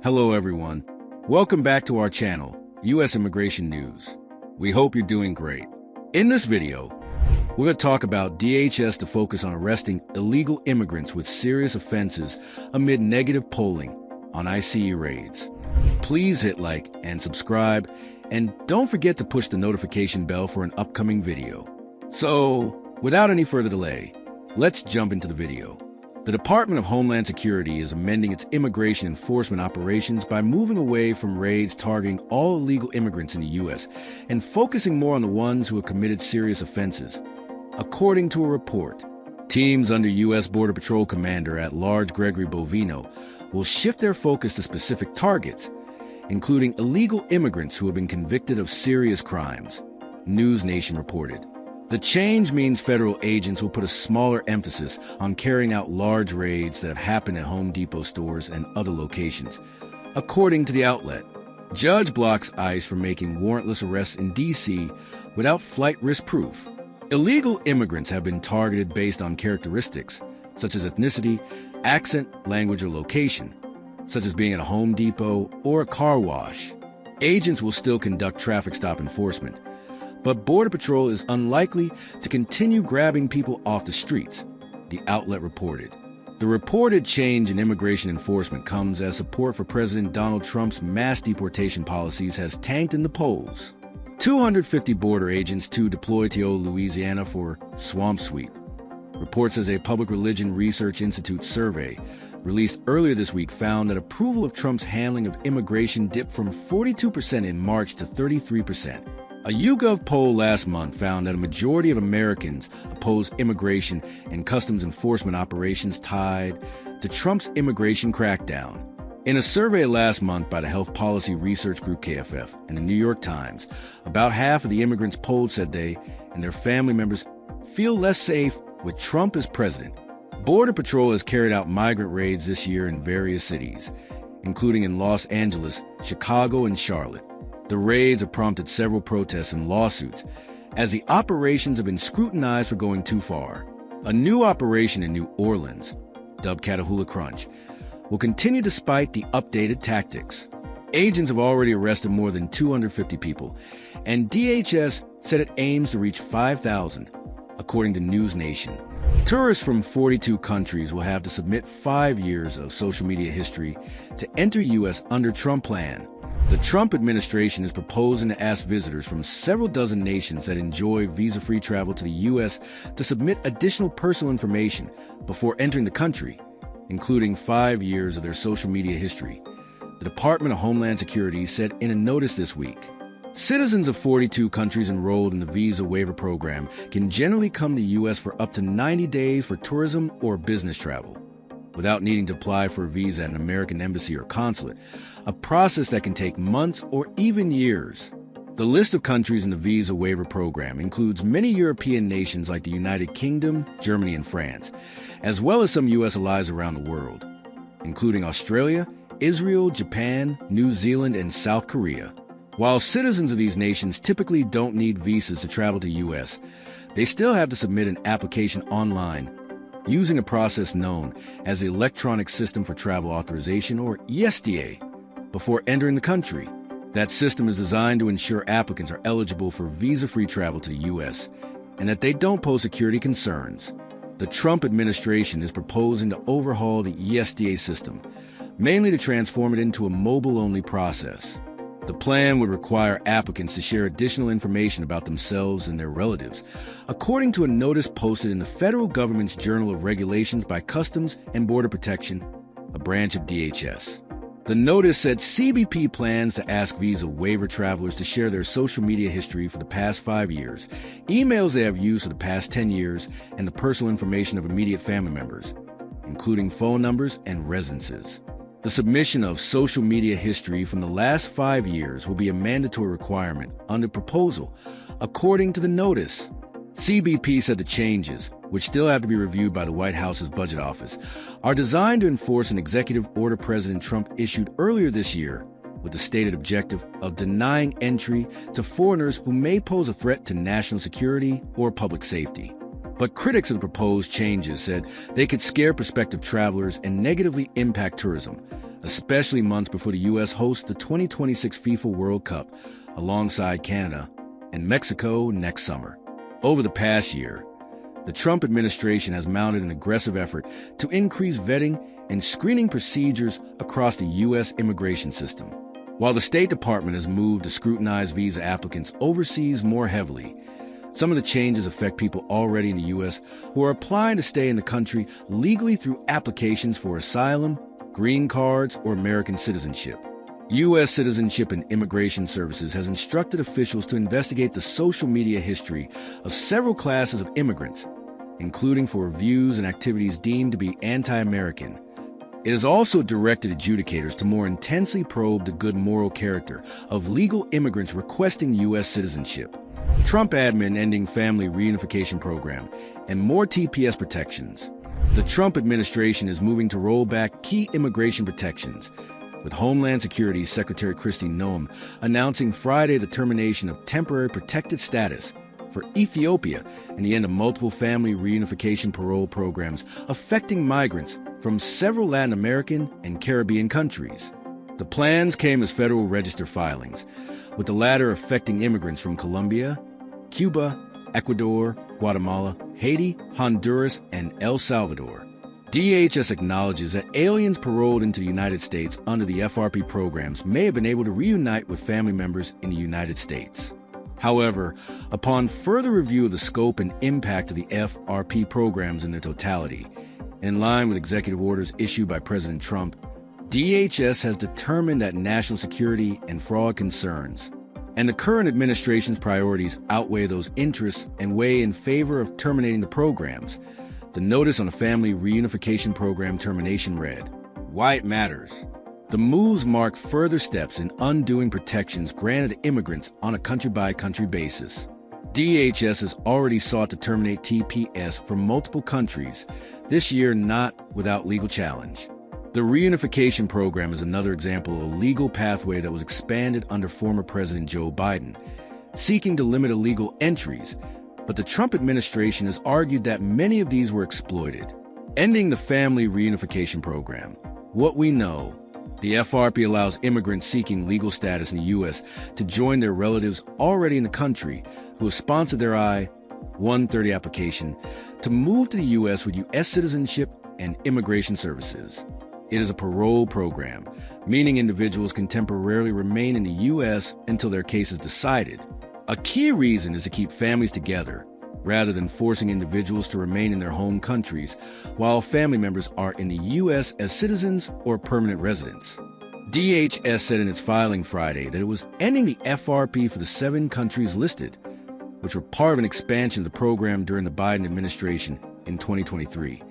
Hello everyone. Welcome back to our channel, U.S. Immigration News. We hope you're doing great. In this video, we're going to talk about DHS to focus on arresting illegal immigrants with serious offenses amid negative polling on ICE raids. Please hit like and subscribe, and don't forget to push the notification bell for an upcoming video. So, without any further delay, let's jump into the video. The Department of Homeland Security is amending its immigration enforcement operations by moving away from raids targeting all illegal immigrants in the U.S. and focusing more on the ones who have committed serious offenses. According to a report, teams under U.S. Border Patrol Commander at Large Gregory Bovino will shift their focus to specific targets, including illegal immigrants who have been convicted of serious crimes, News Nation reported. The change means federal agents will put a smaller emphasis on carrying out large raids that have happened at Home Depot stores and other locations. According to the outlet, judge blocks ICE from making warrantless arrests in D.C. without flight risk proof. Illegal immigrants have been targeted based on characteristics such as ethnicity, accent, language, or location, such as being at a Home Depot or a car wash. Agents will still conduct traffic stop enforcement, but Border Patrol is unlikely to continue grabbing people off the streets, the outlet reported. The reported change in immigration enforcement comes as support for President Donald Trump's mass deportation policies has tanked in the polls. 250 border agents to deploy to Louisiana for swamp sweep. Reports as a Public Religion Research Institute survey released earlier this week found that approval of Trump's handling of immigration dipped from 42% in March to 33%. A YouGov poll last month found that a majority of Americans oppose immigration and customs enforcement operations tied to Trump's immigration crackdown. In a survey last month by the health policy research group KFF and the New York Times, about half of the immigrants polled said they and their family members feel less safe with Trump as president. Border Patrol has carried out migrant raids this year in various cities, including in Los Angeles, Chicago, and Charlotte. The raids have prompted several protests and lawsuits, as the operations have been scrutinized for going too far. A new operation in New Orleans, dubbed Catahoula Crunch, will continue despite the updated tactics. Agents have already arrested more than 250 people, and DHS said it aims to reach 5,000, according to News Nation. Tourists from 42 countries will have to submit 5 years of social media history to enter U.S. under Trump plan. The Trump administration is proposing to ask visitors from several dozen nations that enjoy visa-free travel to the U.S. to submit additional personal information before entering the country, including 5 years of their social media history, the Department of Homeland Security said in a notice this week. Citizens of 42 countries enrolled in the visa waiver program can generally come to the U.S. for up to 90 days for tourism or business travel, without needing to apply for a visa at an American embassy or consulate, a process that can take months or even years. The list of countries in the visa waiver program includes many European nations like the United Kingdom, Germany, and France, as well as some U.S. allies around the world, including Australia, Israel, Japan, New Zealand, and South Korea. While citizens of these nations typically don't need visas to travel to the U.S., they still have to submit an application online using a process known as the Electronic System for Travel Authorization, or ESTA, before entering the country. That system is designed to ensure applicants are eligible for visa-free travel to the U.S. and that they don't pose security concerns. The Trump administration is proposing to overhaul the ESTA system, mainly to transform it into a mobile-only process. The plan would require applicants to share additional information about themselves and their relatives, according to a notice posted in the federal government's Journal of Regulations by Customs and Border Protection, a branch of DHS. The notice said CBP plans to ask visa waiver travelers to share their social media history for the past 5 years, emails they have used for the past 10 years, and the personal information of immediate family members, including phone numbers and residences. The submission of social media history from the last 5 years will be a mandatory requirement under proposal, according to the notice. CBP said the changes, which still have to be reviewed by the White House's Budget Office, are designed to enforce an executive order President Trump issued earlier this year with the stated objective of denying entry to foreigners who may pose a threat to national security or public safety. But critics of the proposed changes said they could scare prospective travelers and negatively impact tourism, especially months before the U.S. hosts the 2026 FIFA World Cup alongside Canada and Mexico next summer. Over the past year, the Trump administration has mounted an aggressive effort to increase vetting and screening procedures across the U.S. immigration system. While the State Department has moved to scrutinize visa applicants overseas more heavily, some of the changes affect people already in the U.S. who are applying to stay in the country legally through applications for asylum, green cards, or American citizenship. U.S. Citizenship and Immigration Services has instructed officials to investigate the social media history of several classes of immigrants, including for views and activities deemed to be anti-American. It has also directed adjudicators to more intensely probe the good moral character of legal immigrants requesting U.S. citizenship. Trump admin ending family reunification program and more TPS protections. The Trump administration is moving to roll back key immigration protections, with Homeland Security Secretary Kristi Noem announcing Friday the termination of temporary protected status for Ethiopia and the end of multiple family reunification parole programs affecting migrants from several Latin American and Caribbean countries. The plans came as Federal Register filings, with the latter affecting immigrants from Colombia, Cuba, Ecuador, Guatemala, Haiti, Honduras, and El Salvador. DHS acknowledges that aliens paroled into the United States under the FRP programs may have been able to reunite with family members in the United States. However, upon further review of the scope and impact of the FRP programs in their totality, in line with executive orders issued by President Trump, DHS has determined that national security and fraud concerns and the current administration's priorities outweigh those interests and weigh in favor of terminating the programs. The notice on the Family Reunification Program termination read, "Why it matters." The moves mark further steps in undoing protections granted to immigrants on a country-by-country basis. DHS has already sought to terminate TPS from multiple countries, this year not without legal challenge. The reunification program is another example of a legal pathway that was expanded under former President Joe Biden, seeking to limit illegal entries, but the Trump administration has argued that many of these were exploited. Ending the Family Reunification Program. What we know, the FRP allows immigrants seeking legal status in the U.S. to join their relatives already in the country who have sponsored their I-130 application to move to the U.S. with U.S. citizenship and immigration services. It is a parole program, meaning individuals can temporarily remain in the U.S. until their case is decided. A key reason is to keep families together, rather than forcing individuals to remain in their home countries while family members are in the U.S. as citizens or permanent residents. DHS said in its filing Friday that it was ending the FRP for the 7 countries listed, which were part of an expansion of the program during the Biden administration in 2023,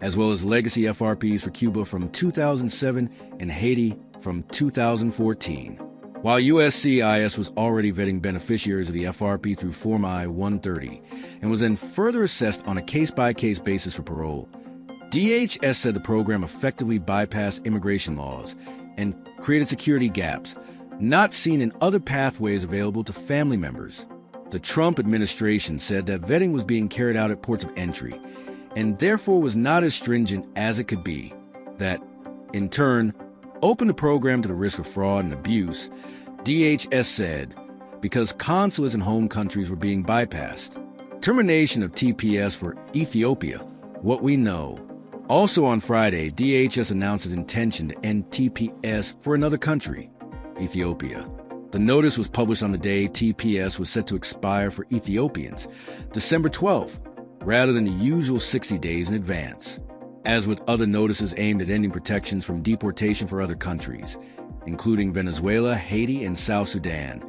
as well as legacy FRPs for Cuba from 2007 and Haiti from 2014. While USCIS was already vetting beneficiaries of the FRP through Form I-130 and was then further assessed on a case-by-case basis for parole, DHS said the program effectively bypassed immigration laws and created security gaps not seen in other pathways available to family members. The Trump administration said that vetting was being carried out at ports of entry and therefore was not as stringent as it could be, that, in turn, opened the program to the risk of fraud and abuse, DHS said, because consulates in home countries were being bypassed. Termination of TPS for Ethiopia, what we know. Also on Friday, DHS announced its intention to end TPS for another country, Ethiopia. The notice was published on the day TPS was set to expire for Ethiopians, December 12th, rather than the usual 60 days in advance. As with other notices aimed at ending protections from deportation for other countries, including Venezuela, Haiti, and South Sudan,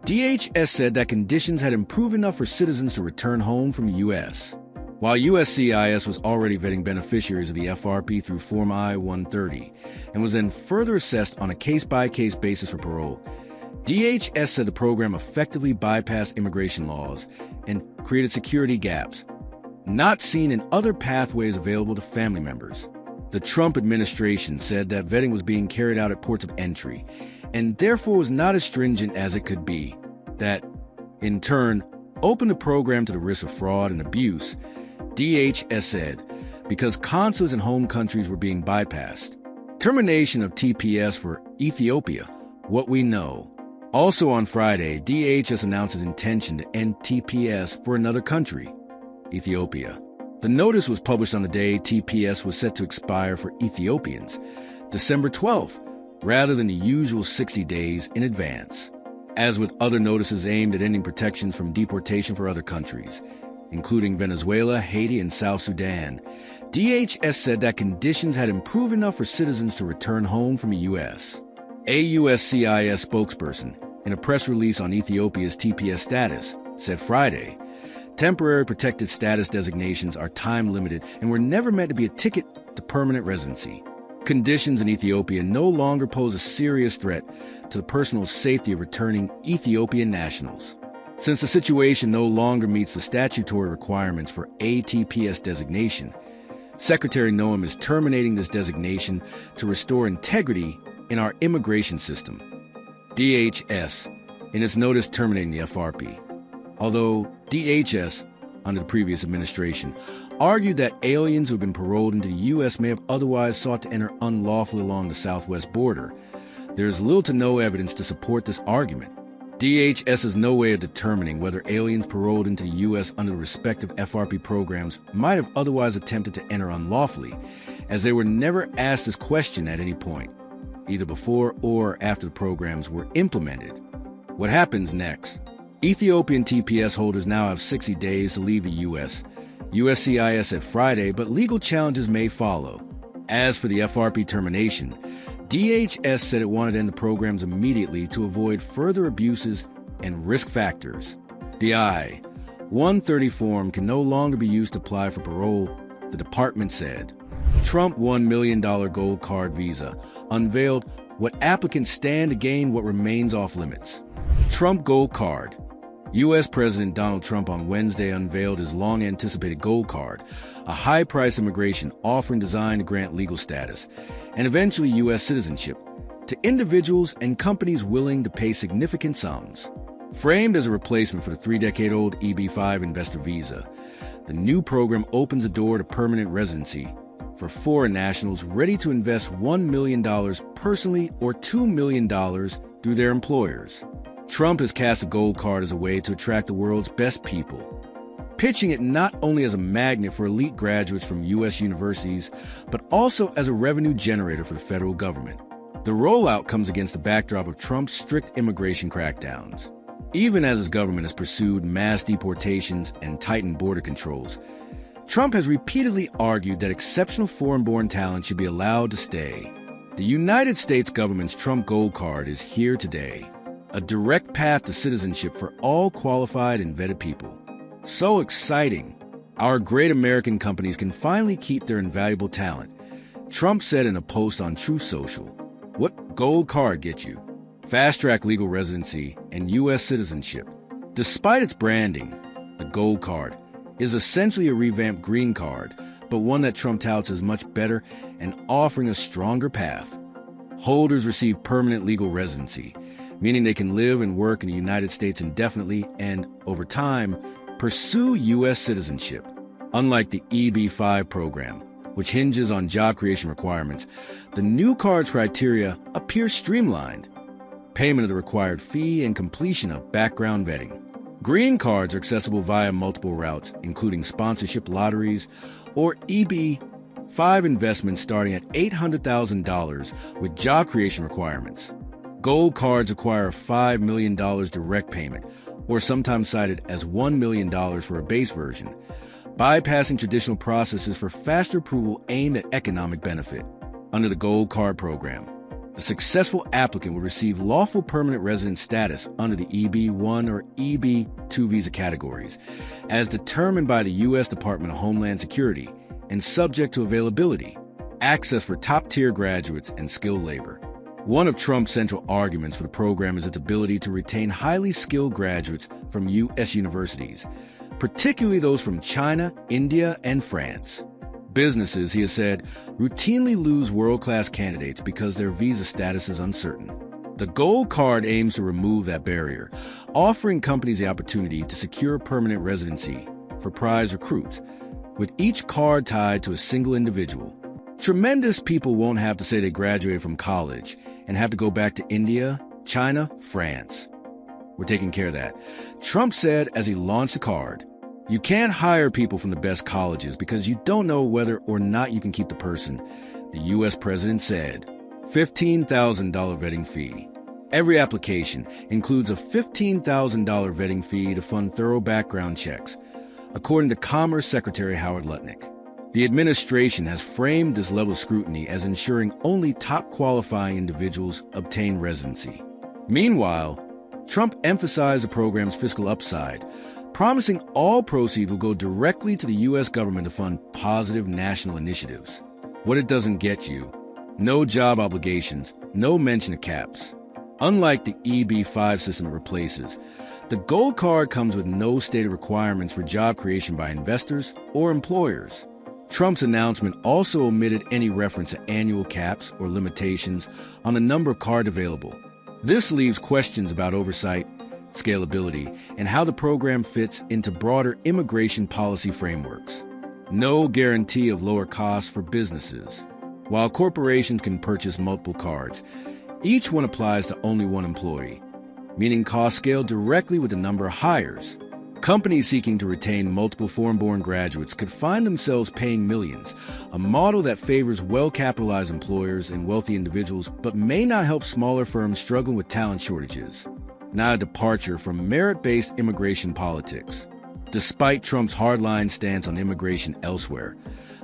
DHS said that conditions had improved enough for citizens to return home from the U.S. While USCIS was already vetting beneficiaries of the FRP through Form I-130 and was then further assessed on a case-by-case basis for parole, DHS said the program effectively bypassed immigration laws and created security gaps not seen in other pathways available to family members. The Trump administration said that vetting was being carried out at ports of entry and therefore was not as stringent as it could be, that, in turn, opened the program to the risk of fraud and abuse, DHS said, because consulates in home countries were being bypassed. Termination of TPS for Ethiopia, what we know. Also on Friday, DHS announced its intention to end TPS for another country, Ethiopia. The notice was published on the day TPS was set to expire for Ethiopians, December 12th, rather than the usual 60 days in advance. As with other notices aimed at ending protections from deportation for other countries, including Venezuela, Haiti, and South Sudan, DHS said that conditions had improved enough for citizens to return home from the U.S. A USCIS spokesperson, in a press release on Ethiopia's TPS status, said Friday, temporary protected status designations are time-limited and were never meant to be a ticket to permanent residency. Conditions in Ethiopia no longer pose a serious threat to the personal safety of returning Ethiopian nationals. Since the situation no longer meets the statutory requirements for a TPS designation, Secretary Noam is terminating this designation to restore integrity in our immigration system. DHS, in its notice terminating the FRP. Although DHS, under the previous administration, argued that aliens who have been paroled into the U.S. may have otherwise sought to enter unlawfully along the southwest border, there is little to no evidence to support this argument. DHS has no way of determining whether aliens paroled into the U.S. under the respective FRP programs might have otherwise attempted to enter unlawfully, as they were never asked this question at any point, either before or after the programs were implemented. What happens next? Ethiopian TPS holders now have 60 days to leave the U.S. USCIS said Friday, but legal challenges may follow. As for the FRP termination, DHS said it wanted to end the programs immediately to avoid further abuses and risk factors. The I-130 form can no longer be used to apply for parole, the department said. Trump $1 million gold card visa unveiled what applicants stand to gain what remains off limits. Trump gold card. U.S. President Donald Trump on Wednesday unveiled his long-anticipated gold card, a high-price immigration offering designed to grant legal status and eventually U.S. citizenship to individuals and companies willing to pay significant sums. Framed as a replacement for the 3-decade-old EB-5 investor visa, the new program opens the door to permanent residency for foreign nationals ready to invest $1 million personally or $2 million through their employers. Trump has cast the gold card as a way to attract the world's best people, pitching it not only as a magnet for elite graduates from U.S. universities, but also as a revenue generator for the federal government. The rollout comes against the backdrop of Trump's strict immigration crackdowns. Even as his government has pursued mass deportations and tightened border controls, Trump has repeatedly argued that exceptional foreign-born talent should be allowed to stay. The United States government's Trump Gold Card is here today, a direct path to citizenship for all qualified and vetted people. So exciting! Our great American companies can finally keep their invaluable talent, Trump said in a post on Truth Social. What Gold Card gets you? Fast-track legal residency and U.S. citizenship. Despite its branding, the Gold Card is essentially a revamped Green Card, but one that Trump touts as much better and offering a stronger path. Holders receive permanent legal residency, meaning they can live and work in the United States indefinitely and, over time, pursue U.S. citizenship. Unlike the EB-5 program, which hinges on job creation requirements, the new card's criteria appear streamlined. Payment of the required fee and completion of background vetting. Green cards are accessible via multiple routes, including sponsorship lotteries or EB-5 investments starting at $800,000 with job creation requirements. Gold cards require a $5 million direct payment, or sometimes cited as $1 million for a base version, bypassing traditional processes for faster approval aimed at economic benefit. Under the Gold Card program, a successful applicant will receive lawful permanent resident status under the EB-1 or EB-2 visa categories, as determined by the U.S. Department of Homeland Security and subject to availability, access for top-tier graduates, and skilled labor. One of Trump's central arguments for the program is its ability to retain highly skilled graduates from U.S. universities, particularly those from China, India, and France. Businesses, he has said, routinely lose world-class candidates because their visa status is uncertain. The Gold Card aims to remove that barrier, offering companies the opportunity to secure permanent residency for prize recruits, with each card tied to a single individual. Tremendous people won't have to say they graduated from college and have to go back to India, China, France. We're taking care of that. Trump said as he launched the card, "You can't hire people from the best colleges because you don't know whether or not you can keep the person," the U.S. president said. $15,000 vetting fee. Every application includes a $15,000 vetting fee to fund thorough background checks, according to Commerce Secretary Howard Lutnick. The administration has framed this level of scrutiny as ensuring only top qualifying individuals obtain residency. Meanwhile, Trump emphasized the program's fiscal upside, promising all proceeds will go directly to the U.S. government to fund positive national initiatives. What it doesn't get you: no job obligations, no mention of caps. Unlike the EB-5 system it replaces, the Gold Card comes with no stated requirements for job creation by investors or employers. Trump's announcement also omitted any reference to annual caps or limitations on the number of cards available. This leaves questions about oversight, scalability, and how the program fits into broader immigration policy frameworks. No guarantee of lower costs for businesses. While corporations can purchase multiple cards, each one applies to only one employee, meaning costs scale directly with the number of hires. Companies seeking to retain multiple foreign-born graduates could find themselves paying millions, a model that favors well-capitalized employers and wealthy individuals but may not help smaller firms struggling with talent shortages. Not a departure from merit-based immigration politics. Despite Trump's hardline stance on immigration elsewhere,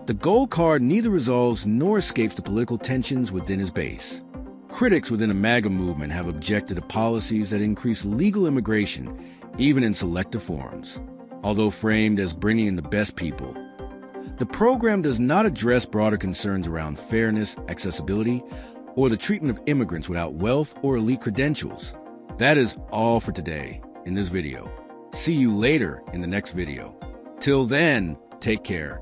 the Gold Card neither resolves nor escapes the political tensions within his base. Critics within the MAGA movement have objected to policies that increase legal immigration, even in selective forms. Although framed as bringing in the best people, the program does not address broader concerns around fairness, accessibility, or the treatment of immigrants without wealth or elite credentials. That is all for today in this video. See you later in the next video. Till then, take care.